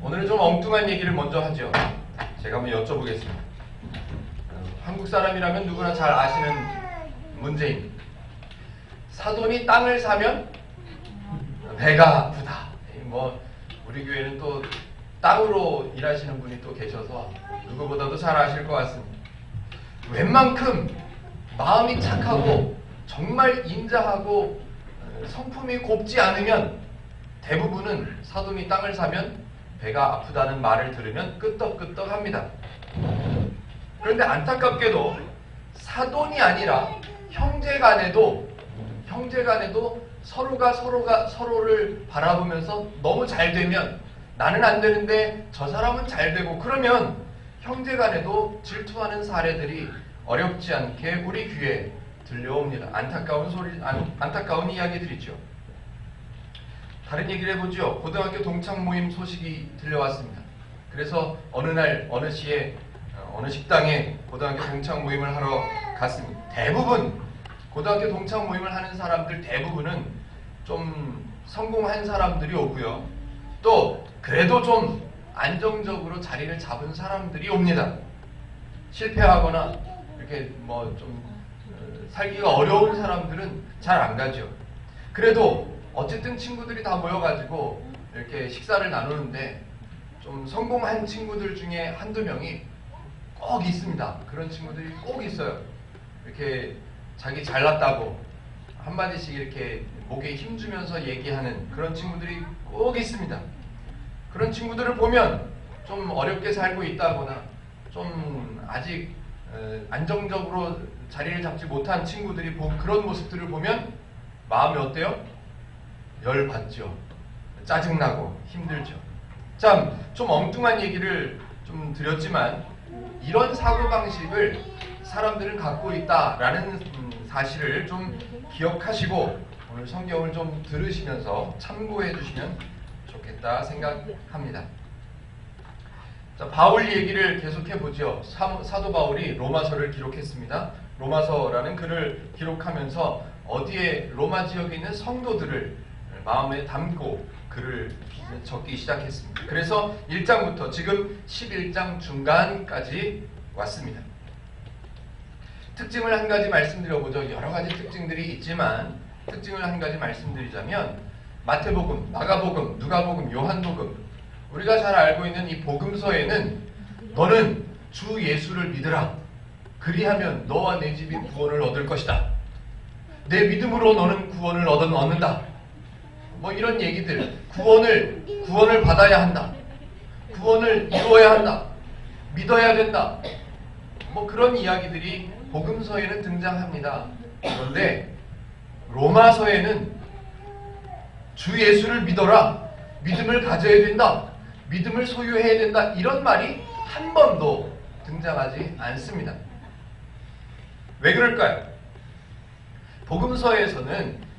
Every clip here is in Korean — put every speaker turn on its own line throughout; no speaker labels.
오늘은 좀 엉뚱한 얘기를 먼저 하죠. 제가 한번 여쭤보겠습니다. 한국 사람이라면 누구나 잘 아시는 문제입니다. 사돈이 땅을 사면 배가 아프다. 우리 교회는 또 땅으로 일하시는 분이 또 계셔서 누구보다도 잘 아실 것 같습니다. 웬만큼 마음이 착하고 정말 인자하고 성품이 곱지 않으면 대부분은 사돈이 땅을 사면 배가 아프다는 말을 들으면 끄떡끄떡합니다. 그런데 안타깝게도 사돈이 아니라 형제간에도 서로가 서로를 바라보면서 너무 잘 되면 나는 안 되는데 저 사람은 잘 되고 그러면 형제간에도 질투하는 사례들이 어렵지 않게 우리 귀에 들려옵니다. 안타까운 이야기들이죠. 다른 얘기를 해보죠. 고등학교 동창 모임 소식이 들려왔습니다. 그래서 어느 날 어느 시에 어느 식당에 고등학교 동창 모임을 하러 갔습니다. 대부분 고등학교 동창 모임을 하는 사람들 대부분은 좀 성공한 사람들이 오고요. 또 그래도 좀 안정적으로 자리를 잡은 사람들이 옵니다. 실패하거나 이렇게 좀 살기가 어려운 사람들은 잘 안 가죠. 그래도 어쨌든 친구들이 다 모여가지고 이렇게 식사를 나누는데 좀 성공한 친구들 중에 한두 명이 꼭 있습니다. 그런 친구들이 꼭 있어요. 이렇게 자기 잘났다고 한마디씩 이렇게 목에 힘주면서 얘기하는 그런 친구들이 꼭 있습니다. 그런 친구들을 보면 좀 어렵게 살고 있다거나 좀 아직 안정적으로 자리를 잡지 못한 친구들이 그런 모습들을 보면 마음이 어때요? 열받죠. 짜증나고 힘들죠. 참 좀 엉뚱한 얘기를 좀 드렸지만 이런 사고방식을 사람들은 갖고 있다라는 사실을 좀 기억하시고 오늘 성경을 좀 들으시면서 참고해 주시면 좋겠다 생각합니다. 자, 바울 얘기를 계속해 보죠. 사도 바울이 로마서를 기록했습니다. 로마서라는 글을 기록하면서 어디에 로마 지역에 있는 성도들을 마음에 담고 글을 적기 시작했습니다. 그래서 1장부터 지금 11장 중간까지 왔습니다. 특징을 한 가지 말씀드려보죠. 여러 가지 특징들이 있지만 특징을 한 가지 말씀드리자면 마태복음, 마가복음, 누가복음, 요한복음 우리가 잘 알고 있는 이 복음서에는 너는 주 예수를 믿으라. 그리하면 너와 내 집이 구원을 얻을 것이다. 내 믿음으로 너는 구원을 얻는다. 이런 얘기들. 구원을 받아야 한다. 구원을 이루어야 한다. 믿어야 된다. 그런 이야기들이 복음서에는 등장합니다. 그런데 로마서에는 주 예수를 믿어라. 믿음을 가져야 된다. 믿음을 소유해야 된다. 이런 말이 한 번도 등장하지 않습니다. 왜 그럴까요? 복음서에서는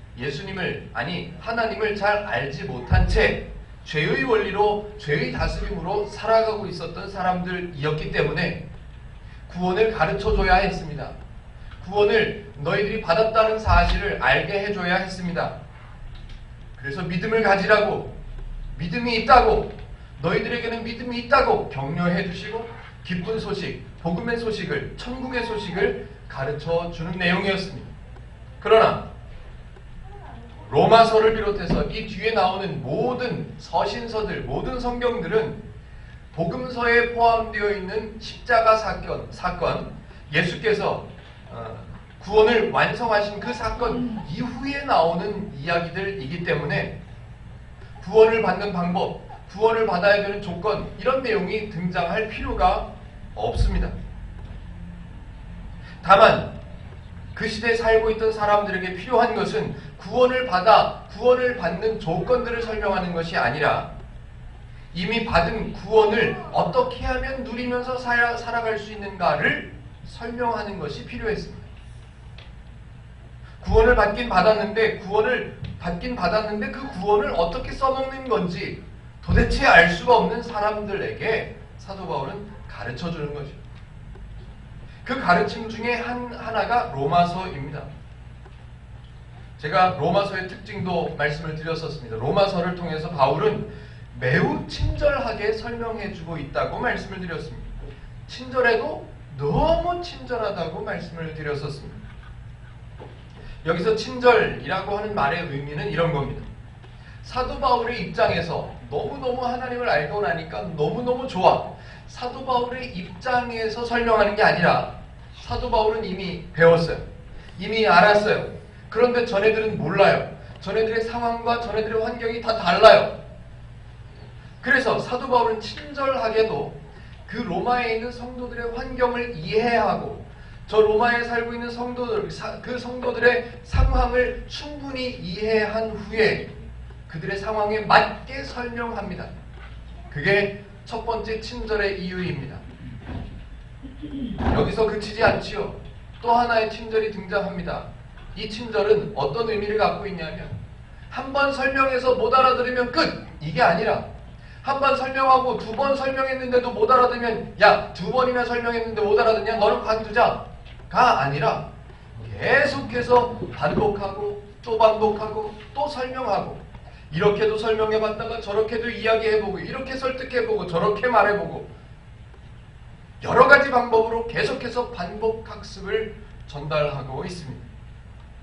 하나님을 잘 알지 못한 채 죄의 원리로 죄의 다스림으로 살아가고 있었던 사람들이었기 때문에 구원을 가르쳐줘야 했습니다. 구원을 너희들이 받았다는 사실을 알게 해줘야 했습니다. 그래서 믿음을 가지라고, 믿음이 있다고, 너희들에게는 믿음이 있다고 격려해 주시고 기쁜 소식, 복음의 소식을, 천국의 소식을 가르쳐주는 내용이었습니다. 그러나 로마서를 비롯해서 이 뒤에 나오는 모든 서신서들, 모든 성경들은 복음서에 포함되어 있는 십자가 사건, 예수께서 구원을 완성하신 그 사건 이후에 나오는 이야기들이기 때문에 구원을 받는 방법, 구원을 받아야 되는 조건 이런 내용이 등장할 필요가 없습니다. 다만 그 시대에 살고 있던 사람들에게 필요한 것은 구원을 받는 조건들을 설명하는 것이 아니라 이미 받은 구원을 어떻게 하면 누리면서 살아갈 수 있는가를 설명하는 것이 필요했습니다. 구원을 받긴 받았는데 그 구원을 어떻게 써먹는 건지 도대체 알 수가 없는 사람들에게 사도 바울은 가르쳐주는 거죠. 그 가르침 중에 하나가 로마서입니다. 제가 로마서의 특징도 말씀을 드렸었습니다. 로마서를 통해서 바울은 매우 친절하게 설명해주고 있다고 말씀을 드렸습니다. 친절해도 너무 친절하다고 말씀을 드렸었습니다. 여기서 친절이라고 하는 말의 의미는 이런 겁니다. 사도 바울의 입장에서 너무너무 하나님을 알고 나니까 너무너무 좋아. 사도 바울의 입장에서 설명하는 게 아니라 사도 바울은 이미 배웠어요. 이미 알았어요. 그런데 전애들은 몰라요. 전애들의 상황과 전애들의 환경이 다 달라요. 그래서 사도 바울은 친절하게도 그 로마에 있는 성도들의 환경을 이해하고 저 로마에 살고 있는 성도들, 그 성도들의 상황을 충분히 이해한 후에 그들의 상황에 맞게 설명합니다. 그게 첫 번째 친절의 이유입니다. 여기서 그치지 않지요. 또 하나의 친절이 등장합니다. 이 친절은 어떤 의미를 갖고 있냐면 한 번 설명해서 못 알아들으면 끝! 이게 아니라 한 번 설명하고 두 번 설명했는데도 못 알아들으면 야, 두 번이나 설명했는데 못 알아듣냐? 너는 관두자! 가 아니라 계속해서 반복하고 또 반복하고 또 설명하고 이렇게도 설명해봤다가 저렇게도 이야기해보고 이렇게 설득해보고 저렇게 말해보고 여러 가지 방법으로 계속해서 반복 학습을 전달하고 있습니다.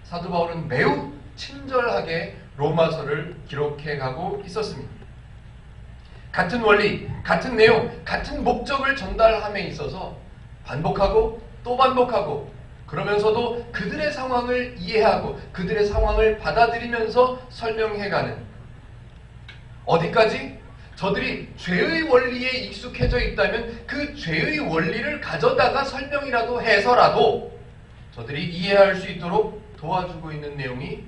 사도 바울은 매우 친절하게 로마서를 기록해가고 있었습니다. 같은 원리, 같은 내용, 같은 목적을 전달함에 있어서 반복하고 또 반복하고 그러면서도 그들의 상황을 이해하고 그들의 상황을 받아들이면서 설명해가는 어디까지? 저들이 죄의 원리에 익숙해져 있다면 그 죄의 원리를 가져다가 설명이라도 해서라도 저들이 이해할 수 있도록 도와주고 있는 내용이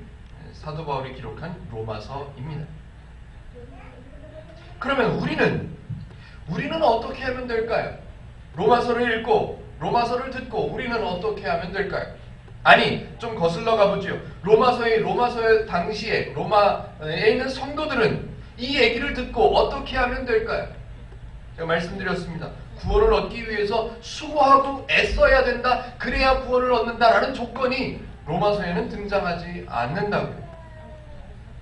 사도 바울이 기록한 로마서입니다. 그러면 우리는 어떻게 하면 될까요? 로마서를 읽고 로마서를 듣고 우리는 어떻게 하면 될까요? 아니, 좀 거슬러 가보죠. 로마서의 당시에 로마에 있는 성도들은 이 얘기를 듣고 어떻게 하면 될까요? 제가 말씀드렸습니다. 구원을 얻기 위해서 수고하고 애써야 된다. 그래야 구원을 얻는다라는 조건이 로마서에는 등장하지 않는다고요.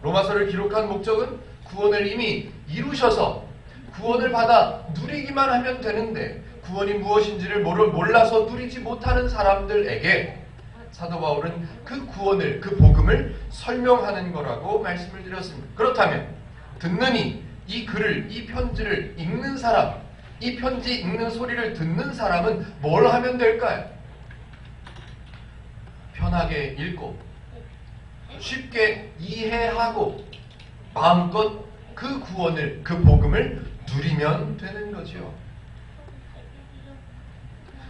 로마서를 기록한 목적은 구원을 이미 이루셔서 구원을 받아 누리기만 하면 되는데 구원이 무엇인지를 몰라서 누리지 못하는 사람들에게 사도 바울은 그 구원을, 그 복음을 설명하는 거라고 말씀을 드렸습니다. 그렇다면 듣는 이 글을, 이 편지를 읽는 사람, 이 편지 읽는 소리를 듣는 사람은 뭘 하면 될까요? 편하게 읽고 쉽게 이해하고 마음껏 그 구원을, 그 복음을 누리면 되는 거지요.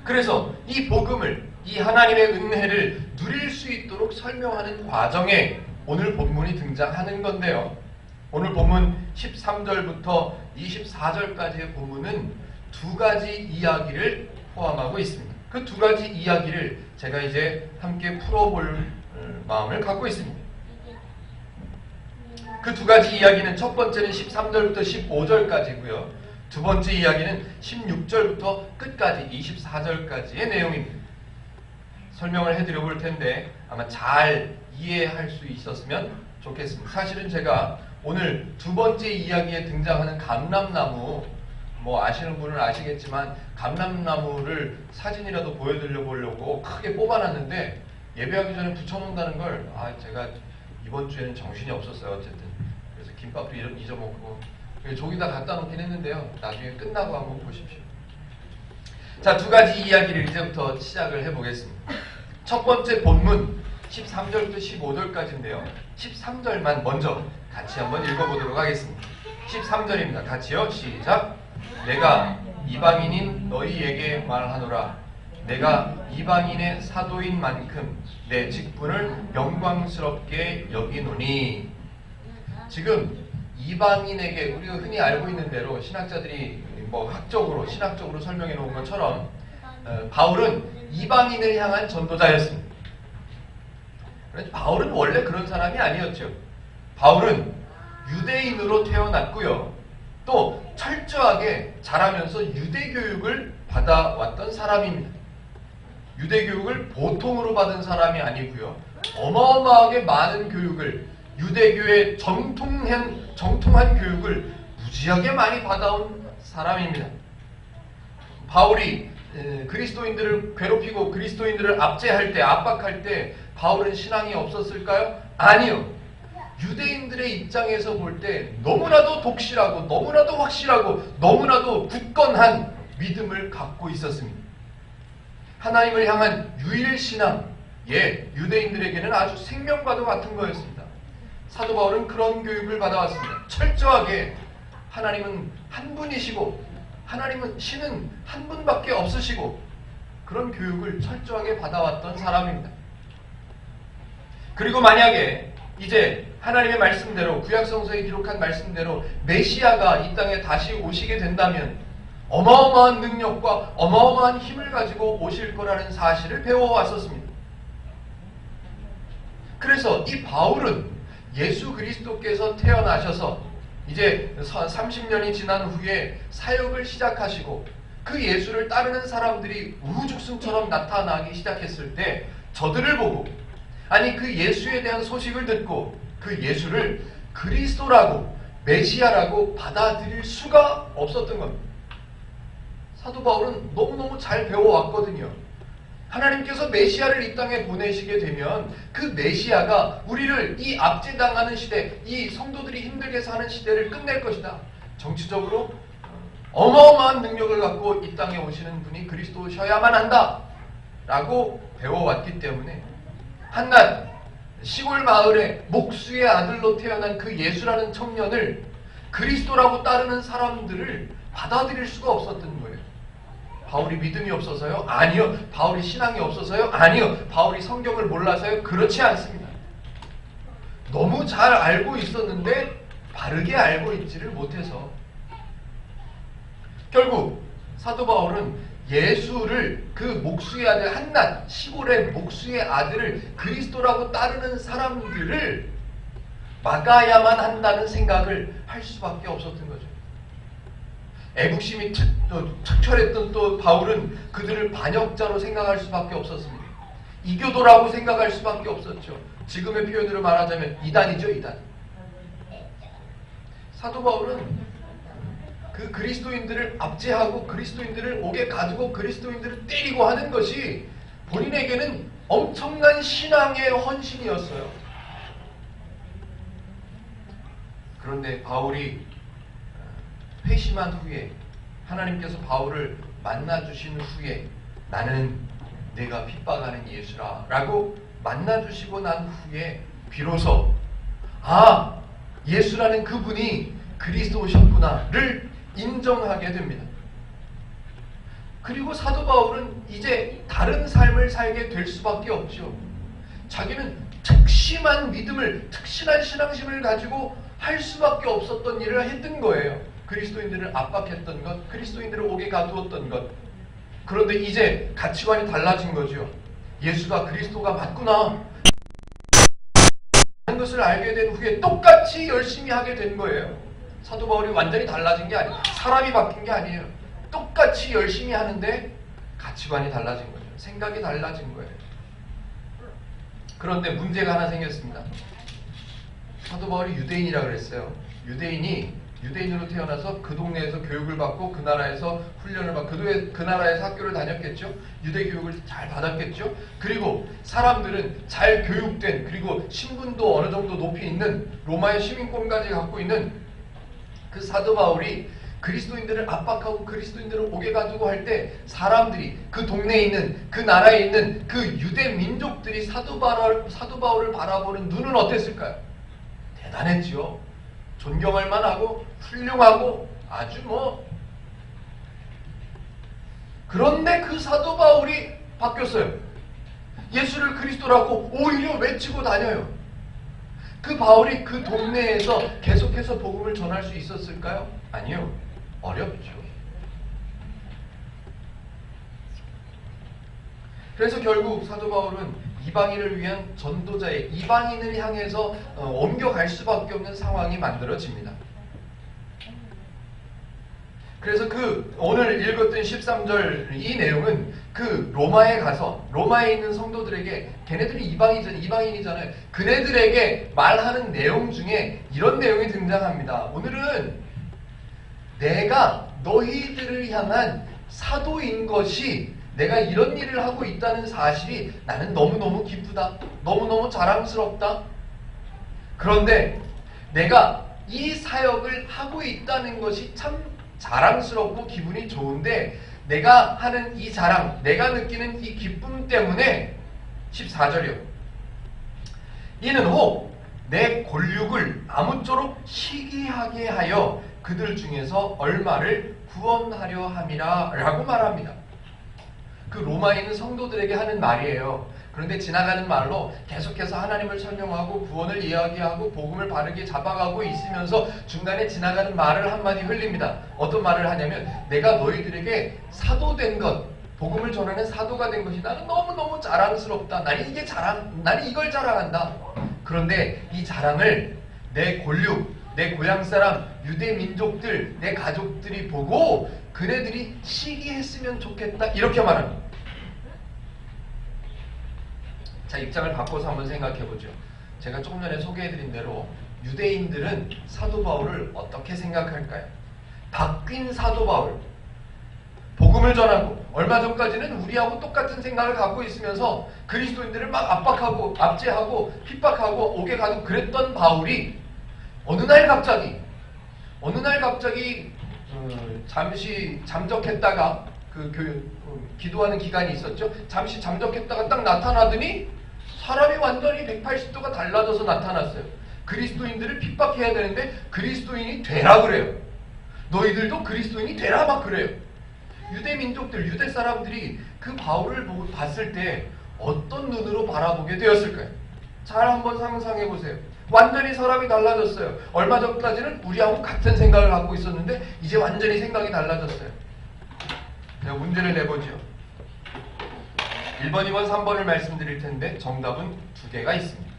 그래서 이 복음을, 이 하나님의 은혜를 누릴 수 있도록 설명하는 과정에 오늘 본문이 등장하는 건데요. 오늘 본문 13절부터 24절까지의 본문은 두 가지 이야기를 포함하고 있습니다. 그 두 가지 이야기를 제가 이제 함께 풀어볼 마음을 갖고 있습니다. 그 두 가지 이야기는 첫 번째는 13절부터 15절까지고요. 두 번째 이야기는 16절부터 끝까지 24절까지의 내용입니다. 설명을 해드려 볼 텐데 아마 잘 이해할 수 있었으면 좋겠습니다. 사실은 제가 오늘 두 번째 이야기에 등장하는 감람나무, 뭐 아시는 분은 아시겠지만 감람나무를 사진이라도 보여드려 보려고 크게 뽑아놨는데 예배하기 전에 붙여놓는다는 걸 제가 이번 주에는 정신이 없었어요. 어쨌든 그래서 김밥도 잊어먹고 저기다 갖다 놓긴 했는데요. 나중에 끝나고 한번 보십시오. 자, 두 가지 이야기를 이제부터 시작을 해보겠습니다. 첫 번째 본문 13절부터 15절까지인데요. 13절만 먼저 같이 한번 읽어보도록 하겠습니다. 13절입니다. 같이요. 시작. 내가 이방인인 너희에게 말하노라. 내가 이방인의 사도인 만큼 내 직분을 영광스럽게 여기노니. 지금 이방인에게 우리가 흔히 알고 있는 대로 신학자들이 신학적으로 설명해 놓은 것처럼 바울은 이방인을 향한 전도자였습니다. 그런데 바울은 원래 그런 사람이 아니었죠. 바울은 유대인으로 태어났고요. 또 철저하게 자라면서 유대교육을 받아왔던 사람입니다. 유대교육을 보통으로 받은 사람이 아니고요. 어마어마하게 많은 교육을, 유대교의 정통한 교육을 무지하게 많이 받아온 사람입니다. 바울이 그리스도인들을 괴롭히고 그리스도인들을 압제할 때, 압박할 때 바울은 신앙이 없었을까요? 아니요. 유대인들의 입장에서 볼 때 너무나도 독실하고 너무나도 확실하고 너무나도 굳건한 믿음을 갖고 있었습니다. 하나님을 향한 유일신앙, 유대인들에게는 아주 생명과도 같은 거였습니다. 사도 바울은 그런 교육을 받아왔습니다. 철저하게 하나님은 한 분이시고 하나님은 신은 한 분밖에 없으시고 그런 교육을 철저하게 받아왔던 사람입니다. 그리고 만약에 이제 하나님의 말씀대로 구약성서에 기록한 말씀대로 메시아가 이 땅에 다시 오시게 된다면 어마어마한 능력과 어마어마한 힘을 가지고 오실 거라는 사실을 배워왔었습니다. 그래서 이 바울은 예수 그리스도께서 태어나셔서 이제 30년이 지난 후에 사역을 시작하시고 그 예수를 따르는 사람들이 우후죽순처럼 나타나기 시작했을 때 저들을 보고 아니 그 예수에 대한 소식을 듣고 그 예수를 그리스도라고 메시아라고 받아들일 수가 없었던 겁니다. 사도 바울은 너무너무 잘 배워왔거든요. 하나님께서 메시아를 이 땅에 보내시게 되면 그 메시아가 우리를 이 압제당하는 시대, 이 성도들이 힘들게 사는 시대를 끝낼 것이다. 정치적으로 어마어마한 능력을 갖고 이 땅에 오시는 분이 그리스도셔야만 한다 라고 배워왔기 때문에 한낱 시골 마을에 목수의 아들로 태어난 그 예수라는 청년을 그리스도라고 따르는 사람들을 받아들일 수가 없었던 거예요. 바울이 믿음이 없어서요? 아니요. 바울이 신앙이 없어서요? 아니요. 바울이 성경을 몰라서요? 그렇지 않습니다. 너무 잘 알고 있었는데 바르게 알고 있지를 못해서 결국 사도 바울은 예수를 그 목수의 아들 한낱 시골의 목수의 아들을 그리스도라고 따르는 사람들을 막아야만 한다는 생각을 할 수밖에 없었던 거죠. 애국심이 척철했던 또 바울은 그들을 반역자로 생각할 수밖에 없었습니다. 이교도라고 생각할 수밖에 없었죠. 지금의 표현으로 말하자면 이단이죠, 이단. 사도 바울은 그 그리스도인들을 압제하고 그리스도인들을 옥에 가두고 그리스도인들을 때리고 하는 것이 본인에게는 엄청난 신앙의 헌신이었어요. 그런데 바울이 회심한 후에 하나님께서 바울을 만나주신 후에 나는 내가 핍박하는 예수라 라고 만나주시고 난 후에 비로소 예수라는 그분이 그리스도셨구나를 인정하게 됩니다. 그리고 사도 바울은 이제 다른 삶을 살게 될 수밖에 없죠. 자기는 특심한 믿음을, 특신한 신앙심을 가지고 할 수밖에 없었던 일을 했던 거예요. 그리스도인들을 압박했던 것, 그리스도인들을 옥에 가두었던 것. 그런데 이제 가치관이 달라진 거죠. 예수가 그리스도가 맞구나 하는 것을 알게 된 후에 똑같이 열심히 하게 된 거예요. 사도 바울이 완전히 달라진 게 아니에요. 사람이 바뀐 게 아니에요. 똑같이 열심히 하는데 가치관이 달라진 거죠. 생각이 달라진 거예요. 그런데 문제가 하나 생겼습니다. 사도 바울이 유대인이라고 그랬어요. 유대인으로 태어나서 그 동네에서 교육을 받고 그 나라에서 훈련을 받고 그 나라에서 학교를 다녔겠죠. 유대 교육을 잘 받았겠죠. 그리고 사람들은 잘 교육된 그리고 신분도 어느 정도 높이 있는 로마의 시민권까지 갖고 있는 그 사도 바울이 그리스도인들을 압박하고 그리스도인들을 옥에 가두고 할 때 사람들이 그 동네에 있는 그 나라에 있는 그 유대 민족들이 사도 바울을 바라보는 눈은 어땠을까요? 대단했지요. 존경할 만하고 훌륭하고 아주 그런데 그 사도 바울이 바뀌었어요. 예수를 그리스도라고 오히려 외치고 다녀요. 그 바울이 그 동네에서 계속해서 복음을 전할 수 있었을까요? 아니요. 어렵죠. 그래서 결국 사도 바울은 이방인을 위한 전도자의 이방인을 향해서 옮겨갈 수밖에 없는 상황이 만들어집니다. 그래서 오늘 읽었던 13절 이 내용은 그 로마에 가서 로마에 있는 성도들에게 걔네들이 이방인이잖아요. 그네들에게 말하는 내용 중에 이런 내용이 등장합니다. 오늘은 내가 너희들을 향한 사도인 것이 내가 이런 일을 하고 있다는 사실이 나는 너무너무 기쁘다. 너무너무 자랑스럽다. 그런데 내가 이 사역을 하고 있다는 것이 참 자랑스럽고 기분이 좋은데 내가 하는 이 자랑, 내가 느끼는 이 기쁨 때문에 14절이요. 이는 혹 내 골육을 아무쪼록 시기하게 하여 그들 중에서 얼마를 구원하려 함이라 라고 말합니다. 그 로마인은 성도들에게 하는 말이에요. 그런데 지나가는 말로 계속해서 하나님을 설명하고 구원을 이야기하고 복음을 바르게 잡아가고 있으면서 중간에 지나가는 말을 한마디 흘립니다. 어떤 말을 하냐면 내가 너희들에게 사도된 것, 복음을 전하는 사도가 된 것이 나는 너무너무 자랑스럽다. 나는 이걸 자랑한다. 그런데 이 자랑을 내 골육, 내 고향 사람, 유대 민족들, 내 가족들이 보고 그네들이 시기했으면 좋겠다. 이렇게 말합니다. 자, 입장을 바꿔서 한번 생각해보죠. 제가 조금 전에 소개해드린 대로 유대인들은 사도 바울을 어떻게 생각할까요? 바뀐 사도 바울, 복음을 전하고 얼마 전까지는 우리하고 똑같은 생각을 갖고 있으면서 그리스도인들을 막 압박하고 압제하고 핍박하고 옥에 가도 그랬던 바울이 어느 날 갑자기 잠시 잠적했다가 기도하는 기간이 있었죠. 잠시 잠적했다가 딱 나타나더니 사람이 완전히 180도가 달라져서 나타났어요. 그리스도인들을 핍박해야 되는데 그리스도인이 되라 그래요. 너희들도 그리스도인이 되라 막 그래요. 유대 민족들, 유대 사람들이 그 바울을 봤을 때 어떤 눈으로 바라보게 되었을까요? 잘 한번 상상해 보세요. 완전히 사람이 달라졌어요. 얼마 전까지는 우리하고 같은 생각을 갖고 있었는데 이제 완전히 생각이 달라졌어요. 제가 문제를 내보죠. 1번, 2번, 3번을 말씀드릴 텐데 정답은 두 개가 있습니다.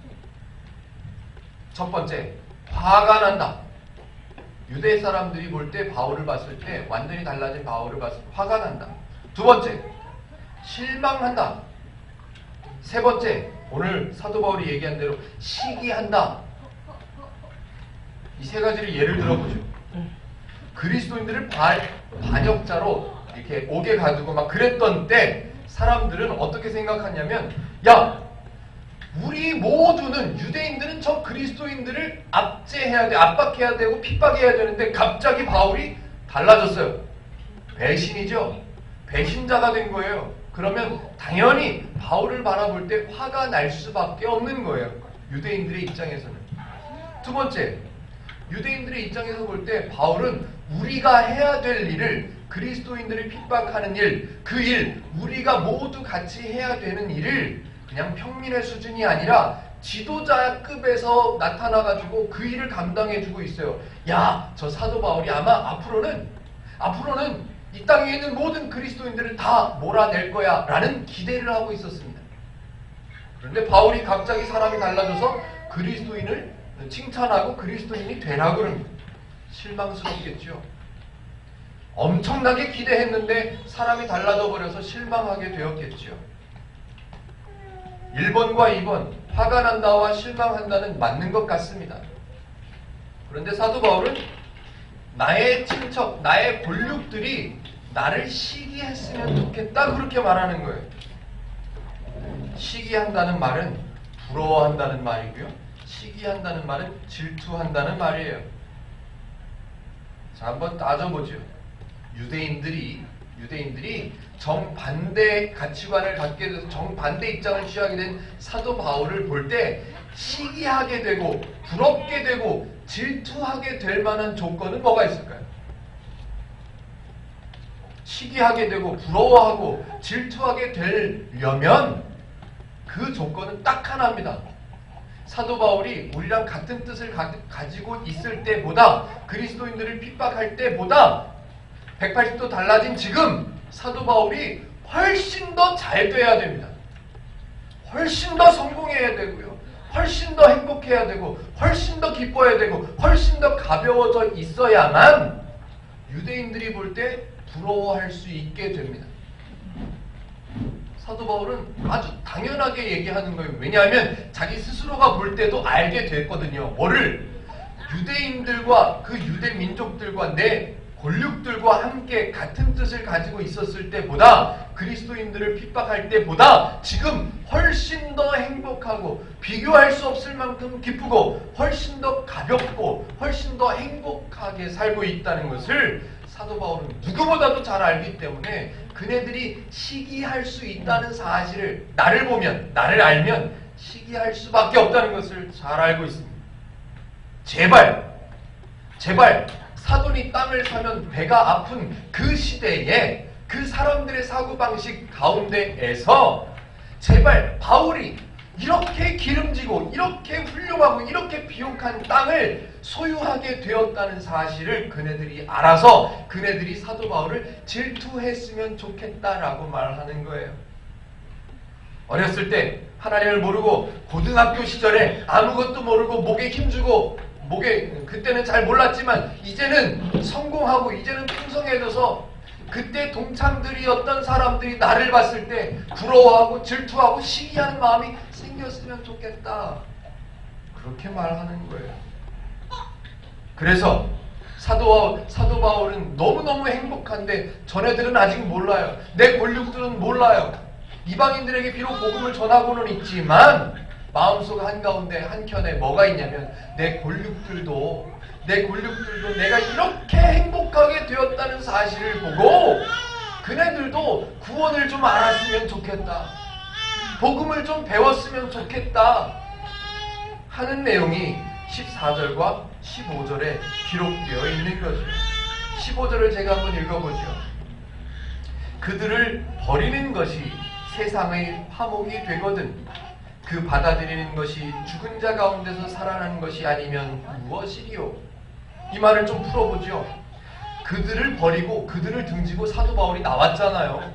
첫 번째, 화가 난다. 유대 사람들이 볼 때 바울을 봤을 때 완전히 달라진 바울을 봤을 때 화가 난다. 두 번째, 실망한다. 세 번째, 오늘 사도 바울이 얘기한 대로 시기한다. 이 세 가지를 예를 들어보죠. 그리스도인들을 반역자로 이렇게 옥에 가두고 막 그랬던 때 사람들은 어떻게 생각하냐면, 야, 우리 모두는, 유대인들은 저 그리스도인들을 압제해야 돼, 압박해야 되고 핍박해야 되는데 갑자기 바울이 달라졌어요. 배신이죠. 배신자가 된 거예요. 그러면 당연히 바울을 바라볼 때 화가 날 수밖에 없는 거예요. 유대인들의 입장에서는. 두 번째, 유대인들의 입장에서 볼 때 바울은 우리가 해야 될 일을, 그리스도인들을 핍박하는 일, 그 일, 우리가 모두 같이 해야 되는 일을 그냥 평민의 수준이 아니라 지도자급에서 나타나가지고 그 일을 감당해주고 있어요. 야, 저 사도 바울이 아마 앞으로는 이 땅에 있는 모든 그리스도인들을 다 몰아낼 거야 라는 기대를 하고 있었습니다. 그런데 바울이 갑자기 사람이 달라져서 그리스도인을 칭찬하고 그리스도인이 되라 그럽니다. 실망스럽겠죠. 엄청나게 기대했는데 사람이 달라져 버려서 실망하게 되었겠죠. 1번과 2번, 화가 난다와 실망한다는 맞는 것 같습니다. 그런데 사도 바울은 나의 친척, 나의 골육들이 나를 시기했으면 좋겠다 그렇게 말하는 거예요. 시기한다는 말은 부러워한다는 말이고요. 시기한다는 말은 질투한다는 말이에요. 자, 한번 따져보죠. 유대인들이 정반대 가치관을 갖게 돼서 정반대 입장을 취하게 된 사도 바울을 볼 때 시기하게 되고 부럽게 되고 질투하게 될 만한 조건은 뭐가 있을까요? 시기하게 되고 부러워하고 질투하게 되려면 그 조건은 딱 하나입니다. 사도 바울이 우리랑 같은 뜻을 가지고 있을 때보다, 그리스도인들을 핍박할 때보다 180도 달라진 지금 사도 바울이 훨씬 더 잘 돼야 됩니다. 훨씬 더 성공해야 되고요. 훨씬 더 행복해야 되고 훨씬 더 기뻐야 되고 훨씬 더 가벼워져 있어야만 유대인들이 볼 때 부러워할 수 있게 됩니다. 사도 바울은 아주 당연하게 얘기하는 거예요. 왜냐하면 자기 스스로가 볼 때도 알게 됐거든요. 뭐를? 유대인들과 그 유대 민족들과 내 권력들과 함께 같은 뜻을 가지고 있었을 때보다, 그리스도인들을 핍박할 때보다 지금 훨씬 더 행복하고 비교할 수 없을 만큼 기쁘고 훨씬 더 가볍고 훨씬 더 행복하게 살고 있다는 것을 사도 바울은 누구보다도 잘 알기 때문에 그네들이 시기할 수 있다는 사실을, 나를 보면, 나를 알면 시기할 수밖에 없다는 것을 잘 알고 있습니다. 제발 사돈이 땅을 사면 배가 아픈 그 시대에 그 사람들의 사고방식 가운데에서 제발 바울이 이렇게 기름지고 이렇게 훌륭하고 이렇게 비옥한 땅을 소유하게 되었다는 사실을 그네들이 알아서 그네들이 사도 바울을 질투했으면 좋겠다라고 말하는 거예요. 어렸을 때 하나님을 모르고 고등학교 시절에 아무것도 모르고 목에 힘주고 그때는 잘 몰랐지만 이제는 성공하고 이제는 풍성해져서 그때 동창들이었던 사람들이 나를 봤을 때 부러워하고 질투하고 시기하는 마음이 생겼으면 좋겠다. 그렇게 말하는 거예요. 그래서 사도 바울은 너무너무 행복한데 전애들은 아직 몰라요. 내 권력들은 몰라요. 이방인들에게 비록 복음을 전하고는 있지만 마음속 한가운데 한켠에 뭐가 있냐면 내 권력들도 내가 이렇게 행복하게 되었다는 사실을 보고 그네들도 구원을 좀 알았으면 좋겠다. 복음을 좀 배웠으면 좋겠다 하는 내용이 14절과 15절에 기록되어 있는 거죠. 15절을 제가 한번 읽어보죠. 그들을 버리는 것이 세상의 화목이 되거든 그 받아들이는 것이 죽은 자 가운데서 살아난 것이 아니면 무엇이리요? 이 말을 좀 풀어보죠. 그들을 버리고 그들을 등지고 사도 바울이 나왔잖아요.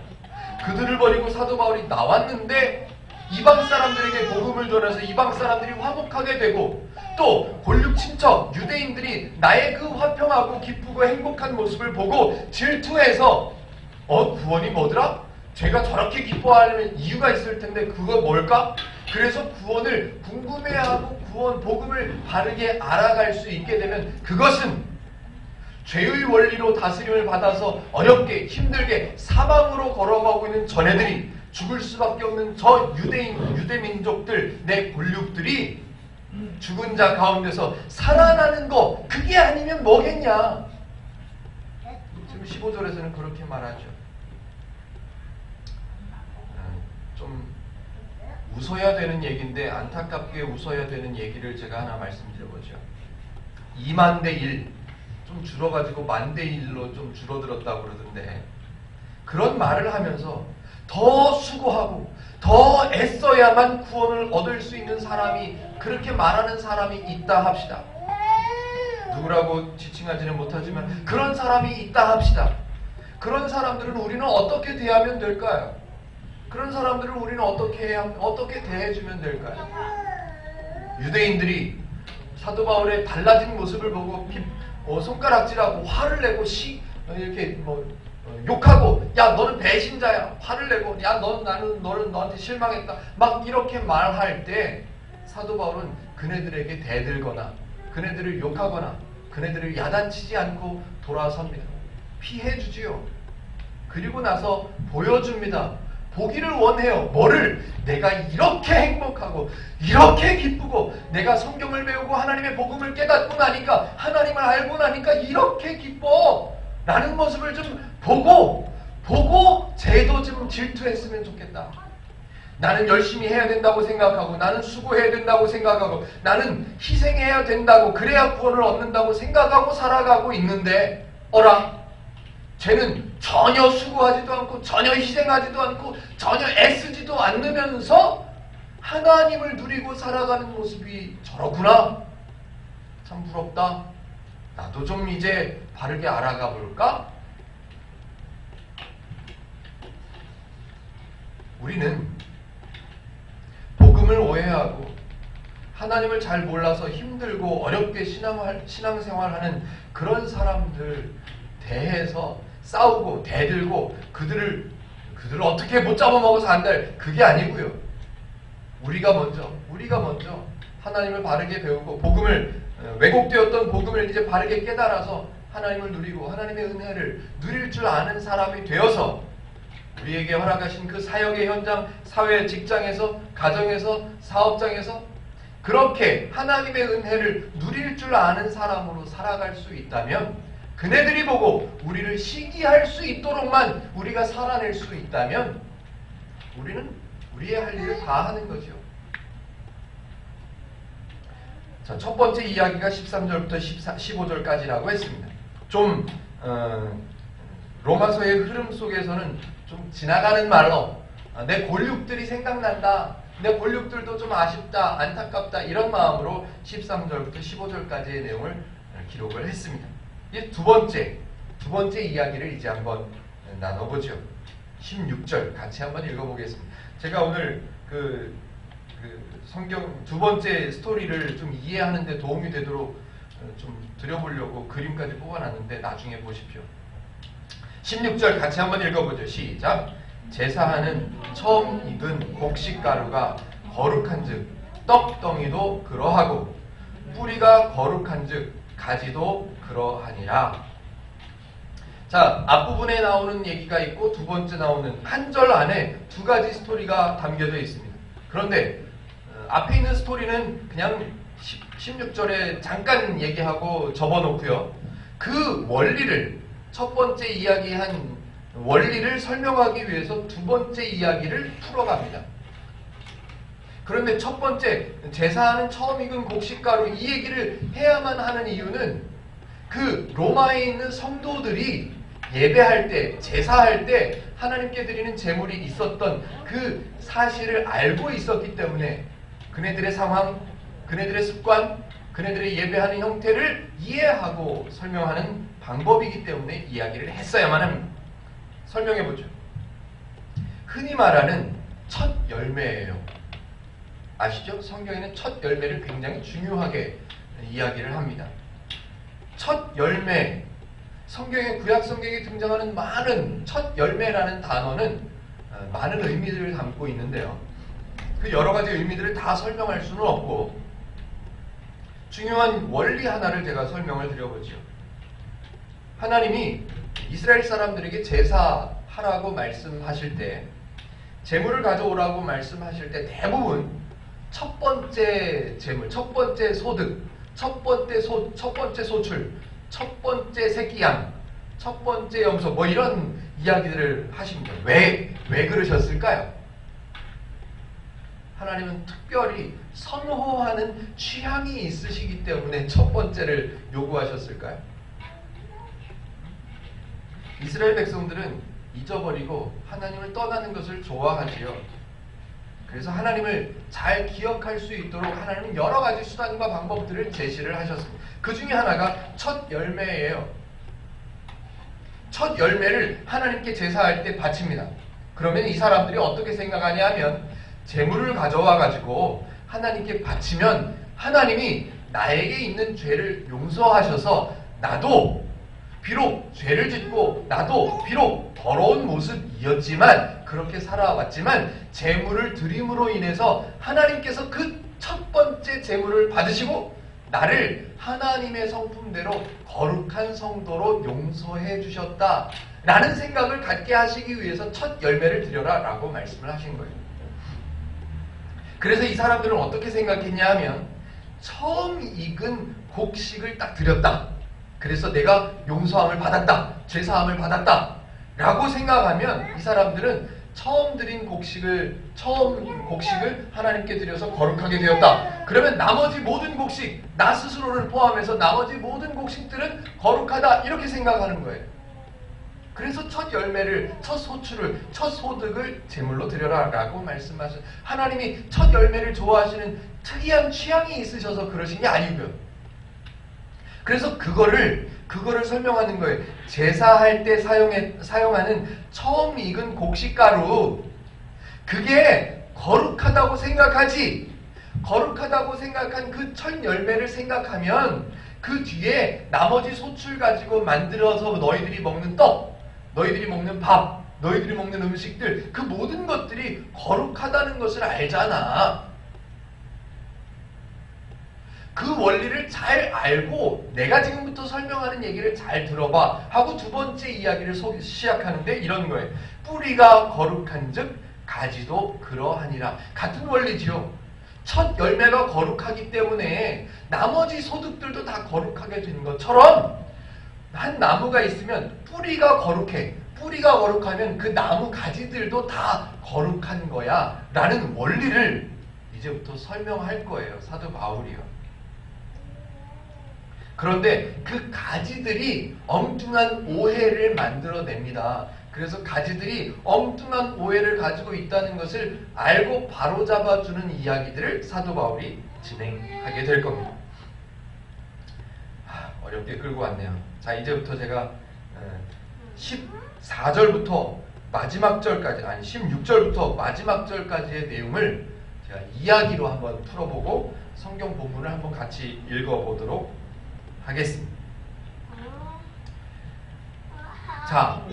그들을 버리고 사도 바울이 나왔는데 이방 사람들에게 복음을 전해서 이방 사람들이 화목하게 되고 또 권력 친척 유대인들이 나의 그 화평하고 기쁘고 행복한 모습을 보고 질투해서 구원이 뭐더라? 제가 저렇게 기뻐하려면 이유가 있을 텐데 그거 뭘까? 그래서 구원을 궁금해하고 복음을 바르게 알아갈 수 있게 되면 그것은 죄의 원리로 다스림을 받아서 어렵게 힘들게 사방으로 걸어가고 있는 전애들이 죽을 수밖에 없는 저 유대민족들 내 권력들이 죽은 자 가운데서 살아나는 거 그게 아니면 뭐겠냐. 지금 15절에서는 그렇게 말하죠. 좀 웃어야 되는 얘기인데 안타깝게 웃어야 되는 얘기를 제가 하나 말씀드려보죠. 2만 대 1, 좀 줄어가지고 1만 대 1로 좀 줄어들었다고 그러던데 그런 말을 하면서 더 수고하고 더 애써야만 구원을 얻을 수 있는 사람이 그렇게 말하는 사람이 있다 합시다. 누구라고 지칭하지는 못하지만 그런 사람이 있다 합시다. 그런 사람들은 우리는 어떻게 대하면 될까요? 그런 사람들을 우리는 어떻게 대해주면 될까요? 유대인들이 사도 바울의 달라진 모습을 보고 손가락질하고 화를 내고 이렇게 욕하고 야 너는 배신자야 화를 내고 야 너는 너한테 실망했다 막 이렇게 말할 때 사도 바울은 그네들에게 대들거나 그네들을 욕하거나 그네들을 야단치지 않고 돌아섭니다. 피해주지요. 그리고 나서 보여줍니다. 보기를 원해요. 뭐를? 내가 이렇게 행복하고 이렇게 기쁘고 내가 성경을 배우고 하나님의 복음을 깨닫고 나니까 하나님을 알고 나니까 이렇게 기뻐 라는 모습을 좀 보고 쟤도 좀 질투했으면 좋겠다. 나는 열심히 해야 된다고 생각하고 나는 수고해야 된다고 생각하고 나는 희생해야 된다고 그래야 구원을 얻는다고 생각하고 살아가고 있는데 쟤는 전혀 수고하지도 않고 전혀 희생하지도 않고 전혀 애쓰지도 않으면서 하나님을 누리고 살아가는 모습이 저렇구나. 참 부럽다. 나도 좀 이제 바르게 알아가 볼까? 우리는 복음을 오해하고 하나님을 잘 몰라서 힘들고 어렵게 신앙생활하는 그런 사람들 대해서 싸우고 대들고 그들을 어떻게 못 잡아먹어서 안 될 그게 아니고요. 우리가 먼저 하나님을 바르게 배우고 왜곡되었던 복음을 이제 바르게 깨달아서 하나님을 누리고 하나님의 은혜를 누릴 줄 아는 사람이 되어서 우리에게 허락하신 그 사역의 현장, 사회, 직장에서, 가정에서, 사업장에서 그렇게 하나님의 은혜를 누릴 줄 아는 사람으로 살아갈 수 있다면, 그네들이 보고 우리를 시기할 수 있도록만 우리가 살아낼 수 있다면 우리는 우리의 할 일을 다 하는 거죠. 자, 첫 번째 이야기가 13절부터 15절까지라고 했습니다. 좀 로마서의 흐름 속에서는 좀 지나가는 말로 내 골육들이 생각난다, 내 골육들도 좀 아쉽다, 안타깝다, 이런 마음으로 13절부터 15절까지의 내용을 기록을 했습니다. 이제 두 번째 이야기를 이제 한번 나눠보죠. 16절 같이 한번 읽어보겠습니다. 제가 오늘 그 성경 두 번째 스토리를 좀 이해하는 데 도움이 되도록 좀 드려보려고 그림까지 뽑아놨는데 나중에 보십시오. 16절 같이 한번 읽어보죠. 시작. 제사하는 처음 익은 곡식가루가 거룩한즉 떡덩이도 그러하고 뿌리가 거룩한즉 가지도 그러하니라. 자, 앞부분에 나오는 얘기가 있고 두 번째 나오는 한 절 안에 두 가지 스토리가 담겨져 있습니다. 그런데 앞에 있는 스토리는 그냥 16절에 잠깐 얘기하고 접어놓고요. 그 원리를, 첫 번째 이야기한 원리를 설명하기 위해서 두 번째 이야기를 풀어갑니다. 그런데 첫 번째, 제사하는 처음 익은 곡식가루, 이 얘기를 해야만 하는 이유는 그 로마에 있는 성도들이 예배할 때, 제사할 때 하나님께 드리는 제물이 있었던 그 사실을 알고 있었기 때문에 그네들의 상황, 그네들의 습관, 그네들의 예배하는 형태를 이해하고 설명하는 방법이기 때문에 이야기를 했어야만 합니다. 설명해보죠. 흔히 말하는 첫 열매예요. 아시죠? 성경에는 첫 열매를 굉장히 중요하게 이야기를 합니다. 첫 열매, 성경의 구약 성경에 등장하는 많은 첫 열매라는 단어는 많은 의미들을 담고 있는데요. 그 여러 가지 의미들을 다 설명할 수는 없고 중요한 원리 하나를 제가 설명을 드려보죠. 하나님이 이스라엘 사람들에게 제사하라고 말씀하실 때, 제물을 가져오라고 말씀하실 때 대부분 첫 번째 제물, 첫 번째 소득, 첫 번째 소출, 첫 번째 새끼양, 첫 번째 염소, 뭐 이런 이야기들을 하십니다. 왜 그러셨을까요? 하나님은 특별히 선호하는 취향이 있으시기 때문에 첫 번째를 요구하셨을까요? 이스라엘 백성들은 잊어버리고 하나님을 떠나는 것을 좋아하지요. 그래서 하나님을 잘 기억할 수 있도록 하나님은 여러 가지 수단과 방법들을 제시를 하셨습니다. 그 중에 하나가 첫 열매예요. 첫 열매를 하나님께 제사할 때 바칩니다. 그러면 이 사람들이 어떻게 생각하냐 하면, 제물을 가져와 가지고 하나님께 바치면 하나님이 나에게 있는 죄를 용서하셔서 나도 비록 죄를 짓고 나도 비록 더러운 모습이었지만, 그렇게 살아왔지만 제물을 드림으로 인해서 하나님께서 그 첫 번째 제물을 받으시고 나를 하나님의 성품대로 거룩한 성도로 용서해 주셨다 라는 생각을 갖게 하시기 위해서 첫 열매를 드려라 라고 말씀을 하신 거예요. 그래서 이 사람들은 어떻게 생각했냐 하면, 처음 익은 곡식을 딱 드렸다, 그래서 내가 용서함을 받았다, 제사함을 받았다 라고 생각하면 이 사람들은 처음 곡식을 하나님께 드려서 거룩하게 되었다. 그러면 나머지 모든 곡식, 나 스스로를 포함해서 나머지 모든 곡식들은 거룩하다, 이렇게 생각하는 거예요. 그래서 첫 열매를, 첫 소출을, 첫 소득을 제물로 드려라 라고 말씀하신, 하나님이 첫 열매를 좋아하시는 특이한 취향이 있으셔서 그러신 게 아니고요. 그래서 그거를 설명하는 거예요. 제사할 때 사용하는 처음 익은 곡식가루, 그게 거룩하다고 생각하지, 거룩하다고 생각한 그 첫 열매를 생각하면 그 뒤에 나머지 소출 가지고 만들어서 너희들이 먹는 떡, 너희들이 먹는 밥, 너희들이 먹는 음식들, 그 모든 것들이 거룩하다는 것을 알잖아. 그 원리를 잘 알고 내가 지금부터 설명하는 얘기를 잘 들어봐 하고 두 번째 이야기를 시작하는데 이런 거예요. 뿌리가 거룩한 즉 가지도 그러하니라. 같은 원리지요. 첫 열매가 거룩하기 때문에 나머지 소득들도 다 거룩하게 되는 것처럼 한 나무가 있으면 뿌리가 거룩해. 뿌리가 거룩하면 그 나무 가지들도 다 거룩한 거야 라는 원리를 이제부터 설명할 거예요. 사도 바울이요. 그런데 그 가지들이 엉뚱한 오해를 만들어냅니다. 그래서 가지들이 엉뚱한 오해를 가지고 있다는 것을 알고 바로잡아주는 이야기들을 사도 바울이 진행하게 될 겁니다. 어렵게 끌고 왔네요. 자, 이제부터 제가 14절부터 마지막 절까지, 아니 16절부터 마지막 절까지의 내용을 제가 이야기로 한번 풀어보고 성경 본문을 한번 같이 읽어보도록 하겠습니다. 자,